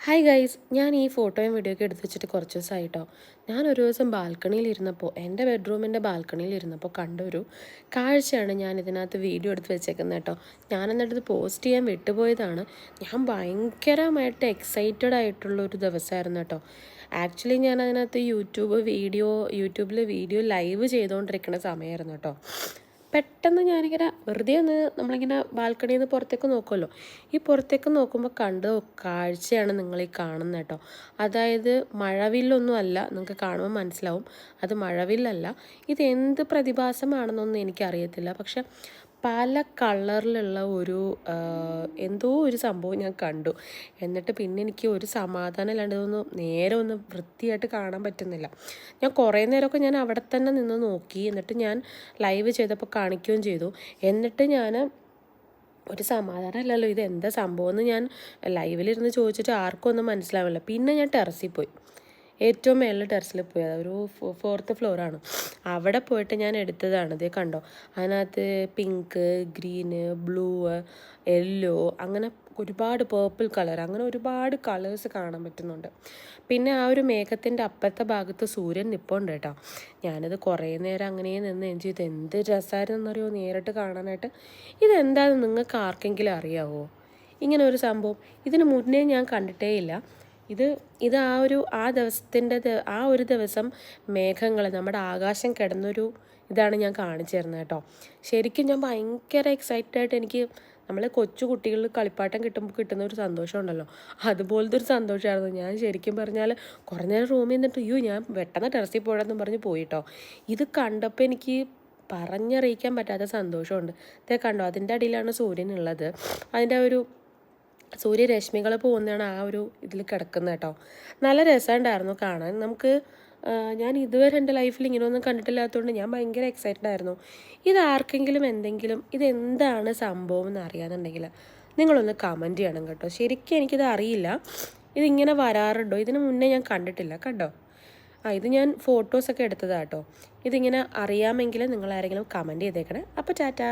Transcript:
Hi guys, ഞാൻ ഈ ഫോട്ടോയും വീഡിയോ ഒക്കെ എടുത്ത് വെച്ചിട്ട് കുറച്ച് ദിവസമായിട്ടോ. ഞാനൊരു ദിവസം ബാൽക്കണിയിലിരുന്നപ്പോൾ, എൻ്റെ ബെഡ്റൂമിൻ്റെ ബാൽക്കണിയിലിരുന്നപ്പോൾ കണ്ടൊരു കാഴ്ചയാണ് ഞാൻ ഇതിനകത്ത് വീഡിയോ എടുത്ത് വെച്ചേക്കുന്നത് കേട്ടോ. ഞാൻ എന്നിട്ട് ഇത് പോസ്റ്റ് ചെയ്യാൻ വിട്ടുപോയതാണ്. ഞാൻ ഭയങ്കരമായിട്ട് എക്സൈറ്റഡ് ആയിട്ടുള്ളൊരു ദിവസമായിരുന്നു കേട്ടോ. ആക്ച്വലി ഞാൻ അതിനകത്ത് യൂട്യൂബിൽ വീഡിയോ ലൈവ് ചെയ്തുകൊണ്ടിരിക്കുന്ന സമയമായിരുന്നു കേട്ടോ. പെട്ടെന്ന് ഞാനിങ്ങനെ വെറുതെ ഒന്ന് നമ്മളിങ്ങനെ ബാൽക്കണിയിൽ നിന്ന് പുറത്തേക്ക് നോക്കുമല്ലോ, ഈ പുറത്തേക്ക് നോക്കുമ്പോൾ കണ്ട കാഴ്ചയാണ് നിങ്ങൾ ഈ കാണുന്നത് കേട്ടോ. അതായത് മഴവില്ലൊന്നും അല്ല, നിങ്ങൾക്ക് കാണുമ്പോൾ മനസ്സിലാവും അത് മഴവില്ലല്ല. ഇത് എന്ത് പ്രതിഭാസമാണെന്നൊന്നും എനിക്കറിയത്തില്ല. പക്ഷെ പല കളറിലുള്ള എന്തോ ഒരു സംഭവം ഞാൻ കണ്ടു. എന്നിട്ട് പിന്നെ എനിക്ക് ഒരു സമാധാനം ഇല്ലാണ്ട് നേരെ ഒന്ന് വൃത്തിയായിട്ട് കാണാൻ പറ്റുന്നില്ല. ഞാൻ കുറേ നേരമൊക്കെ ഞാൻ അവിടെ തന്നെ നിന്ന് നോക്കി. എന്നിട്ട് ഞാൻ ലൈവ് ചെയ്തപ്പോൾ കാണിക്കുകയും ചെയ്തു. എന്നിട്ട് ഞാൻ ഒരു സമാധാനം ഇല്ലല്ലോ, ഇത് എന്താ സംഭവം എന്ന് ഞാൻ ലൈവിലിരുന്ന് ചോദിച്ചിട്ട് ആർക്കും ഒന്നും മനസ്സിലാവില്ല. പിന്നെ ഞാൻ ടെറസിൽ പോയി, ഏറ്റവും മേളിൽ ടെറസിൽ പോയി. അതൊരു 4th ഫ്ലോറാണ്. അവിടെ പോയിട്ട് ഞാൻ എടുത്തതാണ്. ഇതേ കണ്ടോ, അതിനകത്ത് പിങ്ക്, ഗ്രീന്, ബ്ലൂ, യെല്ലോ, അങ്ങനെ ഒരുപാട് പേർപ്പിൾ കളർ, അങ്ങനെ ഒരുപാട് കളേഴ്സ് കാണാൻ പറ്റുന്നുണ്ട്. പിന്നെ ആ ഒരു മേഘത്തിൻ്റെ അപ്പുറത്തെ ഭാഗത്ത് സൂര്യൻ നിൽപ്പുണ്ട് കേട്ടോ. ഞാനത് കുറേ നേരം അങ്ങനെ നിന്ന് ഇത് എന്ത് രസമായിരുന്നറിയോ നേരിട്ട് കാണാനായിട്ട്. ഇതെന്താണെന്ന് നിങ്ങൾക്ക് ആർക്കെങ്കിലും അറിയാവോ ഇങ്ങനെ ഒരു സംഭവം? ഇതിന് മുന്നേ ഞാൻ കണ്ടിട്ടേ ഇല്ല. ഇത് ആ ഒരു ദിവസം മേഘങ്ങൾ നമ്മുടെ ആകാശം കിടന്നൊരു ഇതാണ് ഞാൻ കാണിച്ചു തരുന്നത് കേട്ടോ. ശരിക്കും ഞാൻ ഭയങ്കര എക്സൈറ്റഡ് ആയിട്ട്, എനിക്ക് നമ്മൾ കൊച്ചു കുട്ടികളിൽ കളിപ്പാട്ടം കിട്ടുമ്പോൾ കിട്ടുന്ന ഒരു സന്തോഷം ഉണ്ടല്ലോ, അതുപോലത്തെ ഒരു സന്തോഷമായിരുന്നു. ഞാൻ ശരിക്കും പറഞ്ഞാൽ കുറേ നേരം റൂമിൽ നിന്നിട്ട് ഞാൻ പെട്ടെന്ന് ടെറസിൽ പോയതെന്നും പറഞ്ഞ് പോയിട്ടോ. ഇത് കണ്ടപ്പോൾ എനിക്ക് പറഞ്ഞറിയിക്കാൻ പറ്റാത്ത സന്തോഷമുണ്ട്. ഇതേ കണ്ടോ, അതിൻ്റെ അടിയിലാണ് സൂര്യൻ ഉള്ളത്. അതിൻ്റെ ഒരു സൂര്യരശ്മികൾ പോകുന്നതാണ് ആ ഒരു ഇതിൽ കിടക്കുന്നത് കേട്ടോ. നല്ല രസമുണ്ടായിരുന്നു കാണാൻ. ഞാൻ ഇതുവരെ എൻ്റെ ലൈഫിൽ ഇങ്ങനെയൊന്നും കണ്ടിട്ടില്ലാത്തതുകൊണ്ട് ഞാൻ ഭയങ്കര എക്സൈറ്റഡ് ആയിരുന്നു. ഇതാർക്കെങ്കിലും ഇതെന്താണ് സംഭവം എന്ന് അറിയാമെന്നുണ്ടെങ്കിൽ നിങ്ങളൊന്ന് കമൻറ്റ് ചെയ്യണം കേട്ടോ. ശരിക്കും എനിക്കിത് അറിയില്ല, ഇതിങ്ങനെ വരാറുണ്ടോ, ഇതിന് മുന്നേ ഞാൻ കണ്ടിട്ടില്ല. കണ്ടോ, ഇത് ഞാൻ ഫോട്ടോസൊക്കെ എടുത്തതാണ് കേട്ടോ. ഇതിങ്ങനെ അറിയാമെങ്കിൽ നിങ്ങൾ ആരെങ്കിലും കമൻറ്റ് ചെയ്തേക്കണേ. അപ്പോൾ ടാറ്റാ.